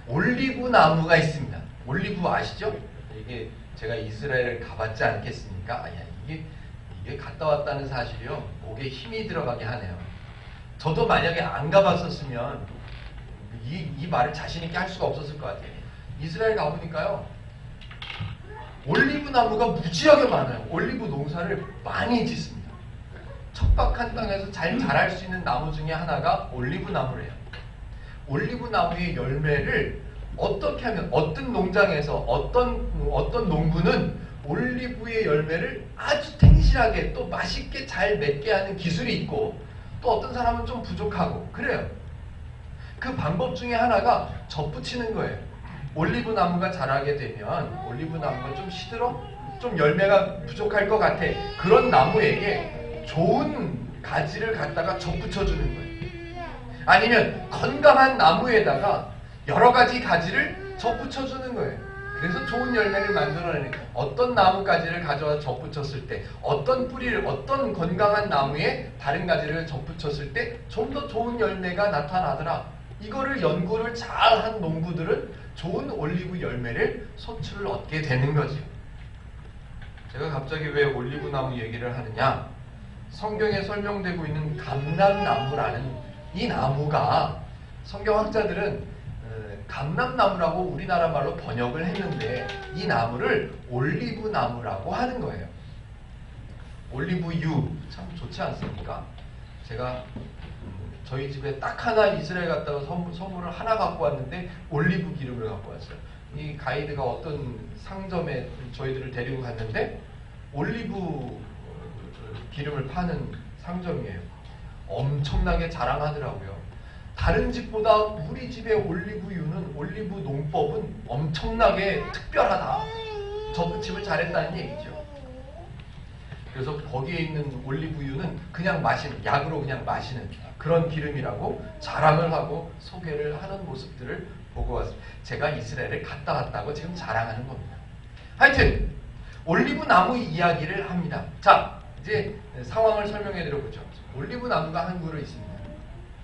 올리브 나무가 있습니다. 올리브 아시죠? 이게 제가 이스라엘을 가봤지 않겠습니까? 이게 갔다 왔다는 사실이요, 목에 힘이 들어가게 하네요. 저도 만약에 안 가봤었으면 이 말을 자신 있게 할 수가 없었을 것 같아요. 이스라엘 가보니까요, 올리브 나무가 무지하게 많아요. 올리브 농사를 많이 짓습니다. 척박한 땅에서 잘 자랄 수 있는 나무 중에 하나가 올리브 나무래요. 올리브 나무의 열매를 어떻게 하면, 어떤 농장에서 어떤 농부는 올리브의 열매를 아주 탱실하게 또 맛있게 잘 맺게 하는 기술이 있고, 또 어떤 사람은 좀 부족하고 그래요. 그 방법 중에 하나가 접붙이는 거예요. 올리브 나무가 자라게 되면 올리브 나무가 좀 시들어? 좀 열매가 부족할 것 같아. 그런 나무에게 좋은 가지를 갖다가 접붙여주는 거예요. 아니면 건강한 나무에다가 여러 가지 가지를 접붙여주는 거예요. 그래서 좋은 열매를 만들어내는, 어떤 나무 가지를 가져와 접붙였을 때, 어떤 뿌리를, 어떤 건강한 나무에 다른 가지를 접붙였을 때 좀 더 좋은 열매가 나타나더라. 이거를 연구를 잘한 농부들은 좋은 올리브 열매를 소출을 얻게 되는 거죠. 제가 갑자기 왜 올리브 나무 얘기를 하느냐? 성경에 설명되고 있는 감람나무라는 이 나무가 성경학자들은 감람나무라고 우리나라 말로 번역을 했는데 이 나무를 올리브 나무라고 하는 거예요. 올리브유 참 좋지 않습니까? 제가 저희 집에 딱 하나 이스라엘 갔다가 선물을 하나 갖고 왔는데 올리브 기름을 갖고 왔어요. 이 가이드가 어떤 상점에 저희들을 데리고 갔는데 올리브 기름을 파는 상점이에요. 엄청나게 자랑하더라고요. 다른 집보다 우리 집의 올리브유는, 올리브 농법은 엄청나게 특별하다. 접붙임을 잘했다는 얘기죠. 그래서 거기에 있는 올리브유는 그냥 마시는, 약으로 그냥 마시는 그런 기름이라고 자랑을 하고 소개를 하는 모습들을 보고 왔습니다. 제가 이스라엘을 갔다 왔다고 지금 자랑하는 겁니다. 하여튼 올리브 나무 이야기를 합니다. 자, 이제 상황을 설명해 드려보죠. 올리브 나무가 한 그루 있습니다.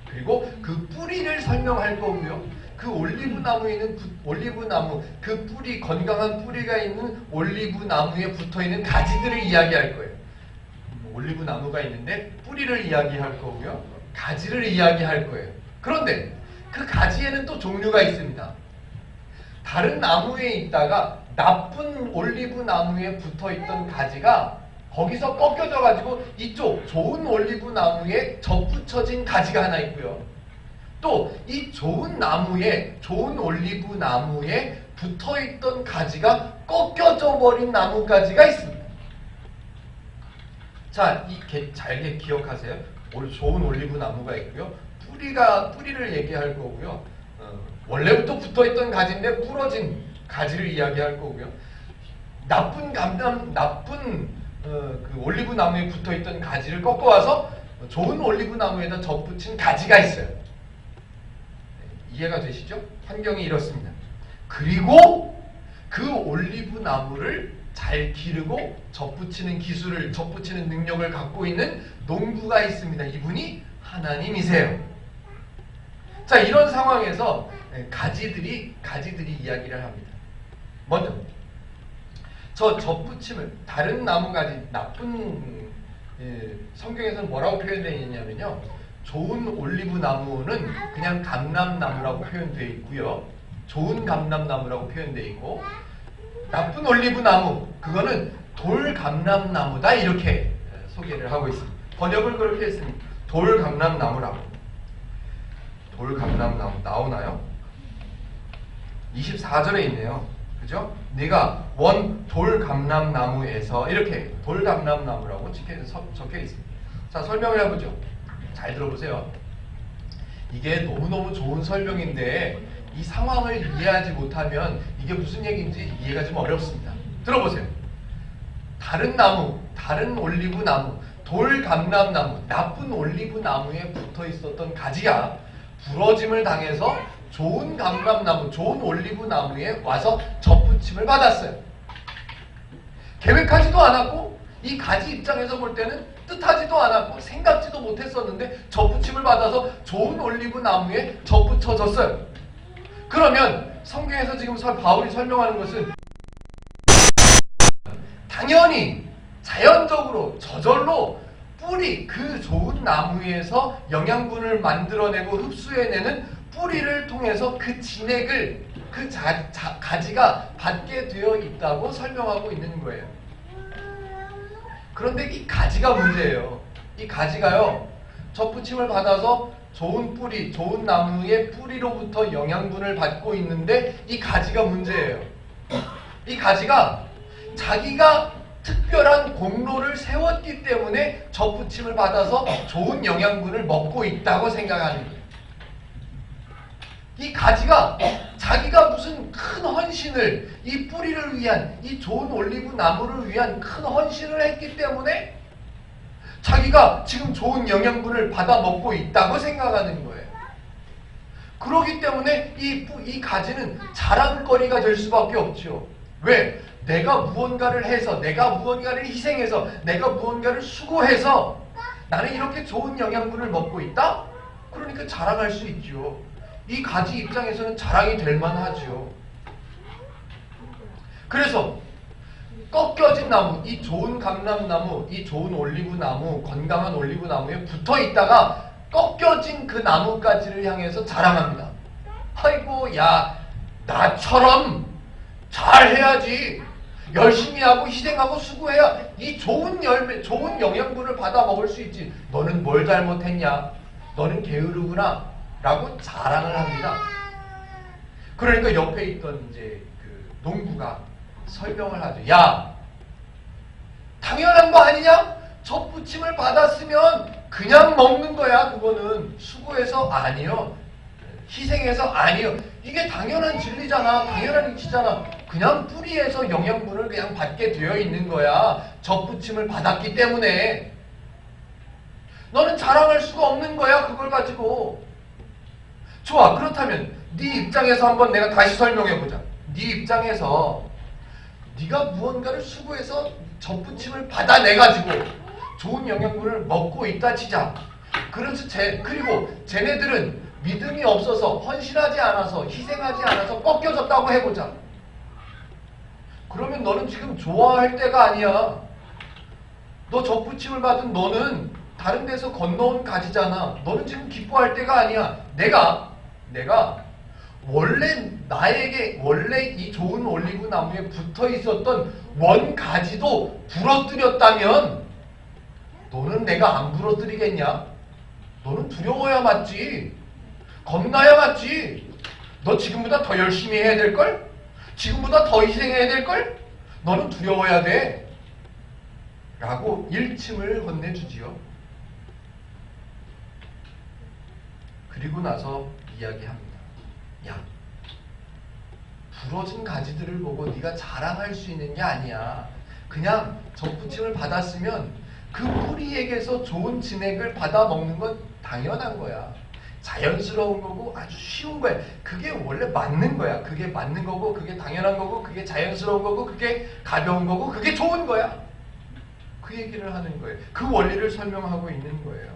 그리고 그 뿌리를 설명할 거고요. 그 올리브 나무에 있는 올리브 나무, 그 뿌리, 건강한 뿌리가 있는 올리브 나무에 붙어 있는 가지들을 이야기할 거예요. 올리브 나무가 있는데 뿌리를 이야기할 거고요. 가지를 이야기할 거예요. 그런데 그 가지에는 또 종류가 있습니다. 다른 나무에 있다가 나쁜 올리브 나무에 붙어 있던 가지가 거기서 꺾여져 가지고 이쪽 좋은 올리브 나무에 접붙여진 가지가 하나 있고요. 또 이 좋은 나무에, 좋은 올리브 나무에 붙어 있던 가지가 꺾여져 버린 나무가지가 있습니다. 자, 잘 기억하세요. 좋은 올리브 나무가 있고요. 뿌리를 얘기할 거고요. 원래부터 붙어 있던 가지인데 부러진 가지를 이야기할 거고요. 나쁜 그 올리브 나무에 붙어 있던 가지를 꺾어와서 좋은 올리브 나무에다 접붙인 가지가 있어요. 이해가 되시죠? 환경이 이렇습니다. 그리고 그 올리브 나무를 잘 기르고 접붙이는 기술을, 접붙이는 능력을 갖고 있는 농부가 있습니다. 이분이 하나님이세요. 자, 이런 상황에서 가지들이 이야기를 합니다. 먼저 저 접붙임을, 다른 나무가지, 나쁜 성경에서는 뭐라고 표현되어 있냐면요. 좋은 올리브 나무는 그냥 감람나무라고 표현되어 있고요. 좋은 감람나무라고 표현되어 있고, 나쁜 올리브 나무, 그거는 돌감람나무다, 이렇게 소개를 하고 있습니다. 번역을 그렇게 했습니다. 돌감람나무라고. 돌감람나무 나오나요? 24절에 있네요. 그죠? 네가 원 돌감람나무에서, 이렇게 돌감람나무라고 적혀 있습니다. 자, 설명을 해보죠. 잘 들어보세요. 이게 너무너무 좋은 설명인데 이 상황을 이해하지 못하면 이게 무슨 얘기인지 이해가 좀 어렵습니다. 들어보세요. 다른 나무, 다른 올리브 나무, 돌감람나무, 나쁜 올리브 나무에 붙어 있었던 가지가 부러짐을 당해서 좋은 감람나무, 좋은 올리브 나무에 와서 접붙임을 받았어요. 계획하지도 않았고 이 가지 입장에서 볼 때는 뜻하지도 않았고 생각지도 못했었는데 접붙임을 받아서 좋은 올리브 나무에 접붙여졌어요. 그러면 성경에서 지금 바울이 설명하는 것은 당연히 자연적으로 저절로 뿌리, 그 좋은 나무에서 영양분을 만들어내고 흡수해내는 뿌리를 통해서 그 진액을 그 가지가 받게 되어 있다고 설명하고 있는 거예요. 그런데 이 가지가 문제예요. 이 가지가요, 접붙임을 받아서 좋은 뿌리, 좋은 나무의 뿌리로부터 영양분을 받고 있는데 이 가지가 문제예요. 이 가지가 자기가 특별한 공로를 세웠기 때문에 접붙임을 받아서 좋은 영양분을 먹고 있다고 생각하는 거예요. 이 가지가 자기가 무슨 큰 헌신을, 이 뿌리를 위한, 이 좋은 올리브 나무를 위한 큰 헌신을 했기 때문에 자기가 지금 좋은 영양분을 받아 먹고 있다고 생각하는 거예요. 그렇기 때문에 이 가지는 자랑거리가 될 수밖에 없죠. 왜? 내가 무언가를 해서, 내가 무언가를 희생해서, 내가 무언가를 수고해서 나는 이렇게 좋은 영양분을 먹고 있다? 그러니까 자랑할 수 있죠. 이 가지 입장에서는 자랑이 될 만하죠. 그래서 꺾여진 나무, 이 좋은 감람나무, 이 좋은 올리브 나무, 건강한 올리브 나무에 붙어 있다가 꺾여진 그 나뭇가지를 향해서 자랑합니다. 아이고, 야, 나처럼 잘해야지. 열심히 하고 희생하고 수고해야 이 좋은 열매, 좋은 영양분을 받아 먹을 수 있지. 너는 뭘 잘못했냐? 너는 게으르구나. 라고 자랑을 합니다. 그러니까 옆에 있던 이제 그 농부가 설명을 하죠. 야, 당연한 거 아니냐? 접붙임을 받았으면 그냥 먹는 거야. 그거는 수고해서 아니요, 희생해서 아니요. 이게 당연한 진리잖아. 당연한 이치잖아. 그냥 뿌리에서 영양분을 그냥 받게 되어 있는 거야. 접붙임을 받았기 때문에. 너는 자랑할 수가 없는 거야. 그걸 가지고. 좋아. 그렇다면 네 입장에서 한번 내가 다시 설명해보자. 네 입장에서 네가 무언가를 수고해서 접붙임을 받아내가지고 좋은 영양분을 먹고 있다 치자. 그래서 그리고 쟤네들은 믿음이 없어서 헌신하지 않아서 희생하지 않아서 꺾여졌다고 해보자. 그러면 너는 지금 좋아할 때가 아니야. 너 접붙임을 받은 너는 다른 데서 건너온 가지잖아. 너는 지금 기뻐할 때가 아니야. 내가 원래 이 좋은 올리브 나무에 붙어 있었던 원 가지도 부러뜨렸다면 너는 내가 안 부러뜨리겠냐? 너는 두려워야 맞지. 겁나야 맞지. 너 지금보다 더 열심히 해야 될걸? 지금보다 더 희생해야 될걸? 너는 두려워야 돼. 라고 일침을 건네주지요. 그리고 나서 이야기합니다. 야, 부러진 가지들을 보고 네가 자랑할 수 있는 게 아니야. 그냥 접붙임을 받았으면 그 뿌리에게서 좋은 진액을 받아 먹는 건 당연한 거야. 자연스러운 거고 아주 쉬운 거야. 그게 원래 맞는 거야. 그게 맞는 거고, 그게 당연한 거고, 그게 자연스러운 거고, 그게 가벼운 거고, 그게 좋은 거야. 그 얘기를 하는 거예요. 그 원리를 설명하고 있는 거예요.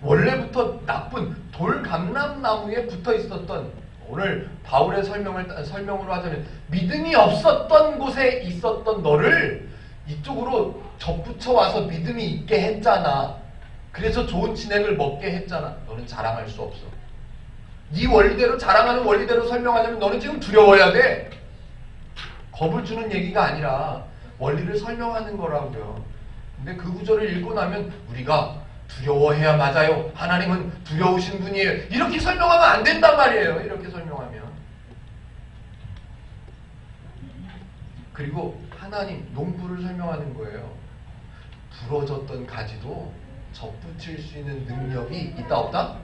원래부터 나쁜 돌감람나무에 붙어 있었던, 오늘 바울의 설명으로 하자면 믿음이 없었던 곳에 있었던 너를 이쪽으로 접붙여 와서 믿음이 있게 했잖아. 그래서 좋은 진액을 먹게 했잖아. 너는 자랑할 수 없어. 네 원리대로 자랑하는 원리대로 설명하자면 너는 지금 두려워야 돼. 겁을 주는 얘기가 아니라 원리를 설명하는 거라고요. 근데 그 구절을 읽고 나면 우리가 두려워해야 맞아요. 하나님은 두려우신 분이에요. 이렇게 설명하면 안 된단 말이에요. 이렇게 설명하면. 그리고 하나님, 농부를 설명하는 거예요. 부러졌던 가지도 접붙일 수 있는 능력이 있다 없다?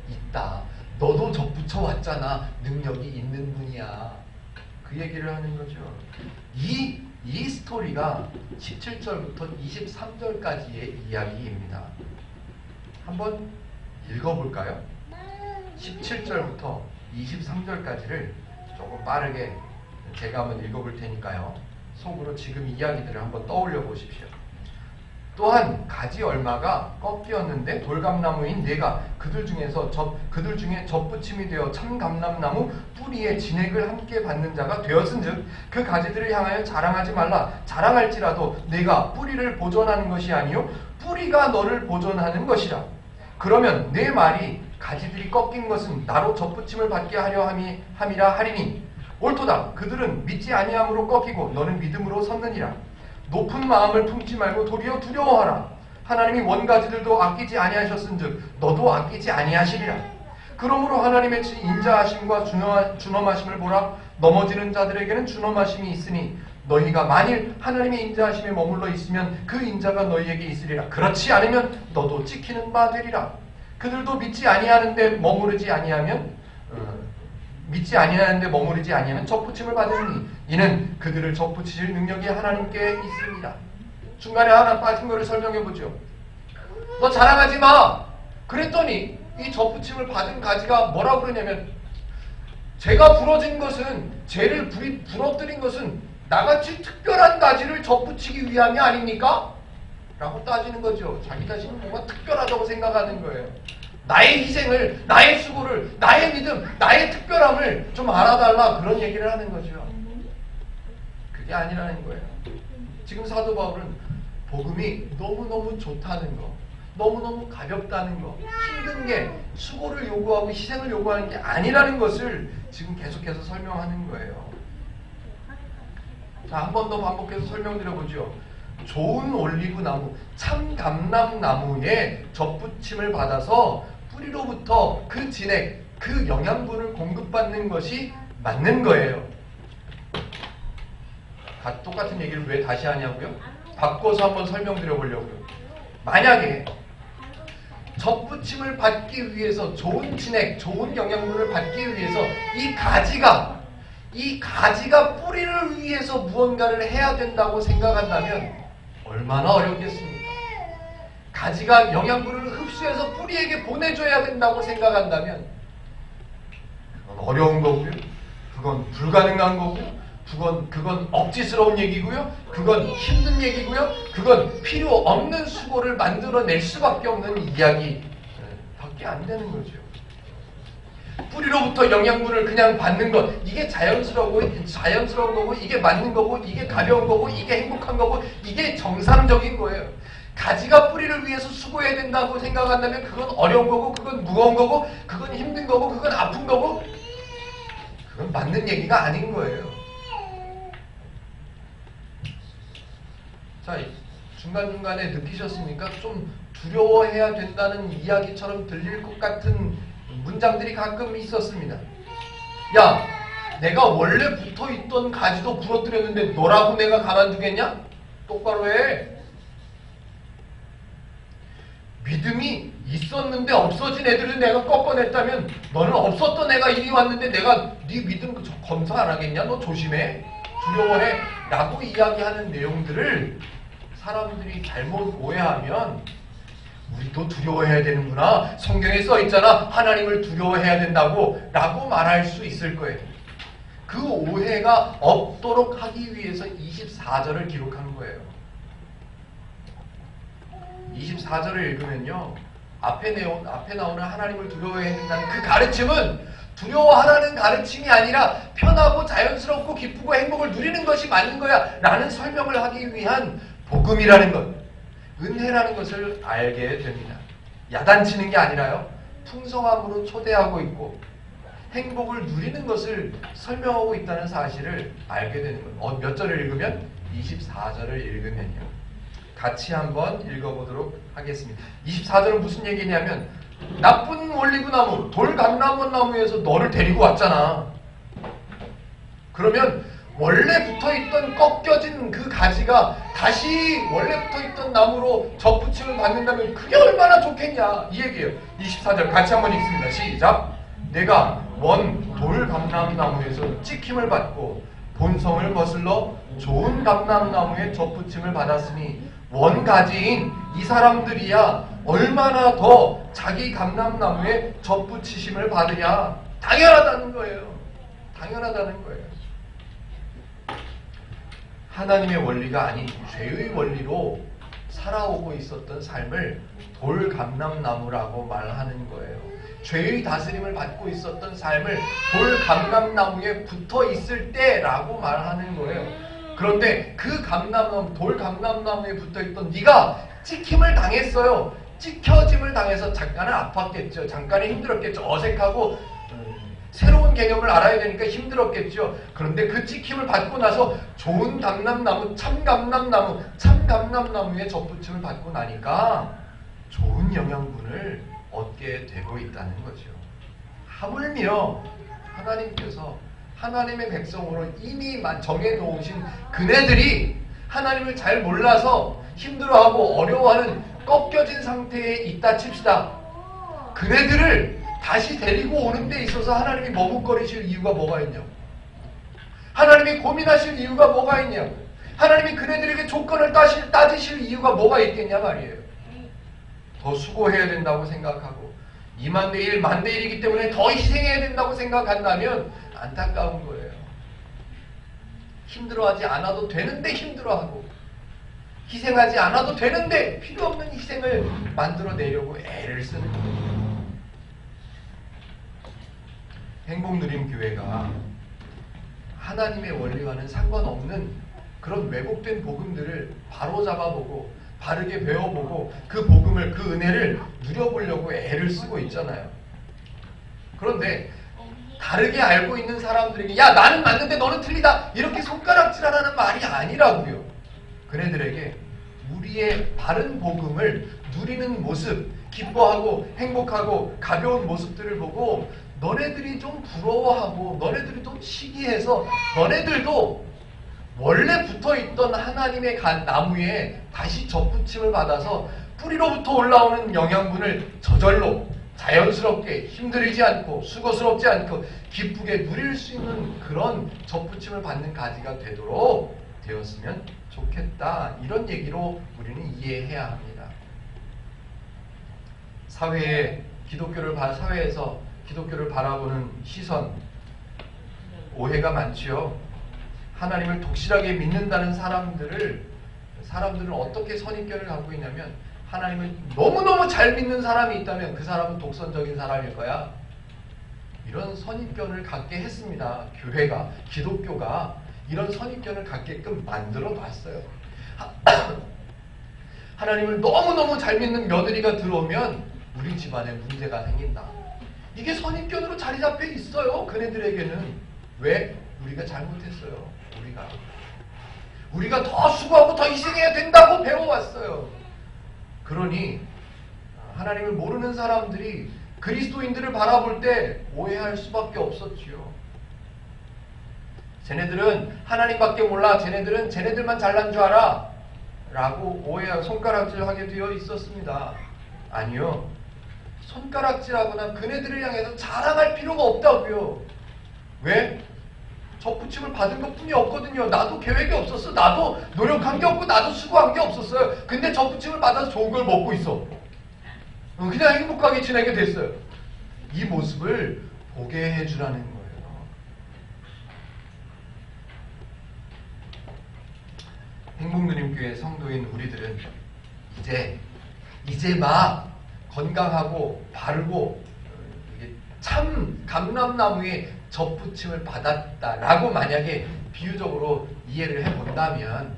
있다. 너도 접붙여 왔잖아. 능력이 있는 분이야. 그 얘기를 하는 거죠. 이 스토리가 17절부터 23절까지의 이야기입니다. 한번 읽어볼까요? 17절부터 23절까지를 조금 빠르게 제가 한번 읽어볼 테니까요. 속으로 지금 이야기들을 한번 떠올려 보십시오. 또한 가지 얼마가 꺾이었는데 돌감나무인 네가 그들 중에 접붙임이 되어 참감람나무 뿌리에 진액을 함께 받는 자가 되었은즉 그 가지들을 향하여 자랑하지 말라. 자랑할지라도 네가 뿌리를 보존하는 것이 아니요 뿌리가 너를 보존하는 것이라. 그러면 내 말이 가지들이 꺾인 것은 나로 접붙임을 받게 하려 함이라 하리니 옳도다. 그들은 믿지 아니함으로 꺾이고 너는 믿음으로 섰느니라. 높은 마음을 품지 말고 도리어 두려워하라. 하나님이 원가지들도 아끼지 아니하셨은즉 너도 아끼지 아니하시리라. 그러므로 하나님의 인자하심과 준엄하심을 보라. 넘어지는 자들에게는 준엄하심이 있으니 너희가 만일 하나님의 인자하심에 머물러 있으면 그 인자가 너희에게 있으리라. 그렇지 않으면 너도 찍히는 바 되리라. 그들도 믿지 아니하는데 머무르지 아니하면 접붙임을 받으니 이는 그들을 접붙이실 능력이 하나님께 있습니다. 중간에 하나 빠진 거를 설명해 보죠. 너 자랑하지 마. 그랬더니 이 접붙임을 받은 가지가 뭐라고 그러냐면 제가 부러진 것은 죄를 부러뜨린 것은 나같이 특별한 가지를 접붙이기 위함이 아닙니까? 라고 따지는 거죠. 자기 자신은 뭔가 특별하다고 생각하는 거예요. 나의 희생을, 나의 수고를, 나의 믿음, 나의 특별함을 좀 알아달라 그런 얘기를 하는 거죠. 그게 아니라는 거예요. 지금 사도 바울은 복음이 너무너무 좋다는 거, 너무너무 가볍다는 거, 힘든 게 수고를 요구하고 희생을 요구하는 게 아니라는 것을 지금 계속해서 설명하는 거예요. 자, 한 번 더 반복해서 설명드려보죠. 좋은 올리브 나무, 참감람 나무에 접붙임을 받아서 뿌리로부터 그 진액, 그 영양분을 공급받는 것이 맞는 거예요. 똑같은 얘기를 왜 다시 하냐고요? 바꿔서 한번 설명드려보려고요. 만약에 접붙임을 받기 위해서 좋은 진액, 좋은 영양분을 받기 위해서 이 가지가 뿌리를 위해서 무언가를 해야 된다고 생각한다면 얼마나 어렵겠습니까? 가지가 영양분을 흡수해서 뿌리에게 보내줘야 된다고 생각한다면 그건 어려운 거고요. 그건 불가능한 거고요. 그건 억지스러운 얘기고요. 그건 힘든 얘기고요. 그건 필요 없는 수고를 만들어낼 수밖에 없는 이야기 밖에 안 되는 거죠. 뿌리로부터 영양분을 그냥 받는 것, 이게 자연스러운 거고, 이게 맞는 거고, 이게 가벼운 거고, 이게 행복한 거고, 이게 정상적인 거예요. 가지가 뿌리를 위해서 수고해야 된다고 생각한다면 그건 어려운 거고, 그건 무거운 거고, 그건 힘든 거고, 그건 아픈 거고, 그건 맞는 얘기가 아닌 거예요. 자, 중간중간에 느끼셨습니까? 좀 두려워해야 된다는 이야기처럼 들릴 것 같은 문장들이 가끔 있었습니다. 야, 내가 원래 붙어있던 가지도 부러뜨렸는데 너라고 내가 가만두겠냐? 똑바로 해. 믿음이 있었는데 없어진 애들을 내가 꺾어냈다면 너는 없었던 애가 이리 왔는데 내가 네 믿음 검사 안 하겠냐? 너 조심해. 두려워해. 라고 이야기하는 내용들을 사람들이 잘못 오해하면 우리도 두려워해야 되는구나. 성경에 써있잖아. 하나님을 두려워해야 된다고 라고 말할 수 있을 거예요. 그 오해가 없도록 하기 위해서 24절을 기록한 거예요. 24절을 읽으면요. 앞에 나오는 하나님을 두려워해야 된다는 그 가르침은 두려워하라는 가르침이 아니라 편하고 자연스럽고 기쁘고 행복을 누리는 것이 맞는 거야 라는 설명을 하기 위한 복음이라는 것, 은혜라는 것을 알게 됩니다. 야단치는 게 아니라요, 풍성함으로 초대하고 있고 행복을 누리는 것을 설명하고 있다는 사실을 알게 되는 거예요. 몇 절을 읽으면? 24절을 읽으면요. 같이 한번 읽어보도록 하겠습니다. 24절은 무슨 얘기냐면, 나쁜 올리브나무, 돌감람나무에서 너를 데리고 왔잖아. 그러면 원래 붙어있던 꺾여진 그 가지가 다시 원래 붙어있던 나무로 접붙임을 받는다면 그게 얼마나 좋겠냐, 이 얘기예요. 24절 같이 한번 읽습니다. 시작. 내가 원 돌감람나무에서 찍힘을 받고 본성을 거슬러 좋은 감람나무에 접붙임을 받았으니 원가지인 이 사람들이야 얼마나 더 자기 감람나무에 접붙이심을 받으냐. 당연하다는 거예요. 당연하다는 거예요. 하나님의 원리가 아닌 죄의 원리로 살아오고 있었던 삶을 돌감람나무라고 말하는 거예요. 죄의 다스림을 받고 있었던 삶을 돌감람나무에 붙어 있을 때라고 말하는 거예요. 그런데 그 감람나무, 돌감람나무에 붙어 있던 네가 찍힘을 당했어요. 찍혀짐을 당해서 잠깐은 아팠겠죠. 잠깐은 힘들었겠죠. 어색하고 새로운 개념을 알아야 되니까 힘들었겠죠. 그런데 그 찍힘을 받고 나서 좋은 감람나무, 참감람나무에 접붙임을 받고 나니까 좋은 영양분을 얻게 되고 있다는 거죠. 하물며 하나님께서 하나님의 백성으로 이미 정해놓으신 그네들이 하나님을 잘 몰라서 힘들어하고 어려워하는 꺾여진 상태에 있다 칩시다. 그네들을 다시 데리고 오는 데 있어서 하나님이 머뭇거리실 이유가 뭐가 있냐고. 하나님이 고민하실 이유가 뭐가 있냐고. 하나님이 그네들에게 조건을 따지실 이유가 뭐가 있겠냐 말이에요. 더 수고해야 된다고 생각하고 2만 대 1, 만 대 1이기 때문에 더 희생해야 된다고 생각한다면 안타까운 거예요. 힘들어하지 않아도 되는데 힘들어하고 희생하지 않아도 되는데 필요 없는 희생을 만들어내려고 애를 쓰는 거예요. 행복누림교회가 하나님의 원리와는 상관없는 그런 왜곡된 복음들을 바로잡아보고 바르게 배워보고 그 복음을, 그 은혜를 누려보려고 애를 쓰고 있잖아요. 그런데 다르게 알고 있는 사람들에게 야 나는 맞는데 너는 틀리다 이렇게 손가락질하라는 말이 아니라고요. 그네들에게 우리의 바른 복음을 누리는 모습, 기뻐하고 행복하고 가벼운 모습들을 보고 너네들이 좀 부러워하고 너네들이 좀 시기해서 너네들도 원래 붙어있던 하나님의 나무에 다시 접붙임을 받아서 뿌리로부터 올라오는 영양분을 저절로 자연스럽게 힘들이지 않고 수고스럽지 않고 기쁘게 누릴 수 있는 그런 접붙임을 받는 가지가 되도록 되었으면 좋겠다. 이런 얘기로 우리는 이해해야 합니다. 사회에서 기독교를 바라보는 시선, 오해가 많지요. 하나님을 독실하게 믿는다는 사람들은 어떻게 선입견을 갖고 있냐면 하나님을 너무너무 잘 믿는 사람이 있다면 그 사람은 독선적인 사람일 거야. 이런 선입견을 갖게 했습니다. 교회가, 기독교가 이런 선입견을 갖게끔 만들어 놨어요. 하나님을 너무너무 잘 믿는 며느리가 들어오면 우리 집안에 문제가 생긴다. 이게 선입견으로 자리 잡혀 있어요. 그네들에게는. 왜? 우리가 잘못했어요. 우리가 더 수고하고 더 희생해야 된다고 배워왔어요. 그러니 하나님을 모르는 사람들이 그리스도인들을 바라볼 때 오해할 수밖에 없었지요. 쟤네들은 하나님밖에 몰라. 쟤네들은 쟤네들만 잘난 줄 알아. 라고 오해하고 손가락질하게 되어 있었습니다. 아니요. 손가락질하거나 그네들을 향해서 자랑할 필요가 없다고요. 왜? 접붙임을 받은 것뿐이 없거든요. 나도 계획이 없었어. 나도 노력한 게 없고 나도 수고한 게 없었어요. 근데 접붙임을 받아서 좋은 걸 먹고 있어. 그냥 행복하게 지내게 됐어요. 이 모습을 보게 해주라는 거예요. 행복누림교회 성도인 우리들은 이제 막 건강하고 바르고 참 감람나무에 접붙임을 받았다라고 만약에 비유적으로 이해를 해본다면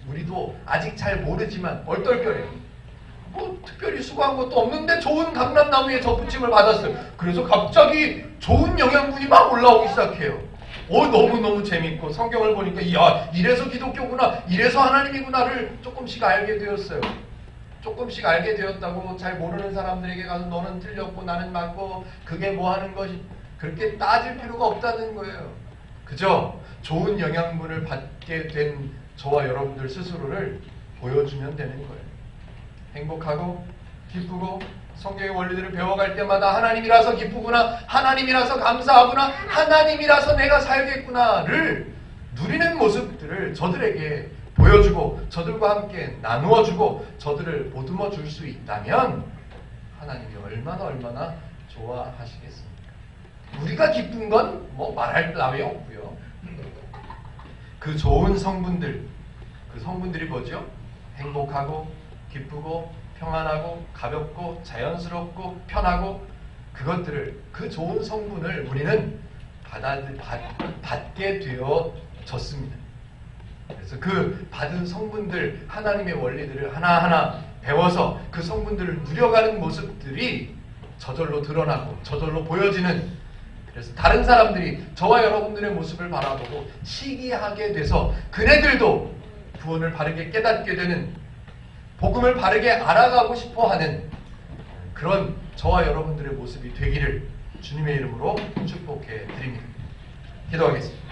우리도 아직 잘 모르지만 얼떨결에 뭐 특별히 수고한 것도 없는데 좋은 감람나무에 접붙임을 받았어요. 그래서 갑자기 좋은 영양분이 막 올라오기 시작해요. 너무너무 재밌고 성경을 보니까 이래서 기독교구나, 이래서 하나님이구나를 조금씩 알게 되었어요. 조금씩 알게 되었다고 잘 모르는 사람들에게 가서 너는 틀렸고 나는 맞고 그게 뭐 하는 것이 그렇게 따질 필요가 없다는 거예요. 그저 좋은 영양분을 받게 된 저와 여러분들 스스로를 보여주면 되는 거예요. 행복하고 기쁘고 성경의 원리들을 배워갈 때마다 하나님이라서 기쁘구나, 하나님이라서 감사하구나, 하나님이라서 내가 살겠구나를 누리는 모습들을 저들에게 보여주고 저들과 함께 나누어주고 저들을 보듬어 줄 수 있다면 하나님이 얼마나 좋아하시겠습니까? 우리가 기쁜 건 뭐 말할 나위 없고요. 그 좋은 성분들, 그 성분들이 뭐죠? 행복하고 기쁘고 평안하고 가볍고 자연스럽고 편하고 그것들을, 그 좋은 성분을 우리는 받게 되어졌습니다. 그래서 그 받은 성분들, 하나님의 원리들을 하나하나 배워서 그 성분들을 누려가는 모습들이 저절로 드러나고 저절로 보여지는, 그래서 다른 사람들이 저와 여러분들의 모습을 바라보고 시기하게 돼서 그네들도 구원을 바르게 깨닫게 되는, 복음을 바르게 알아가고 싶어하는 그런 저와 여러분들의 모습이 되기를 주님의 이름으로 축복해 드립니다. 기도하겠습니다.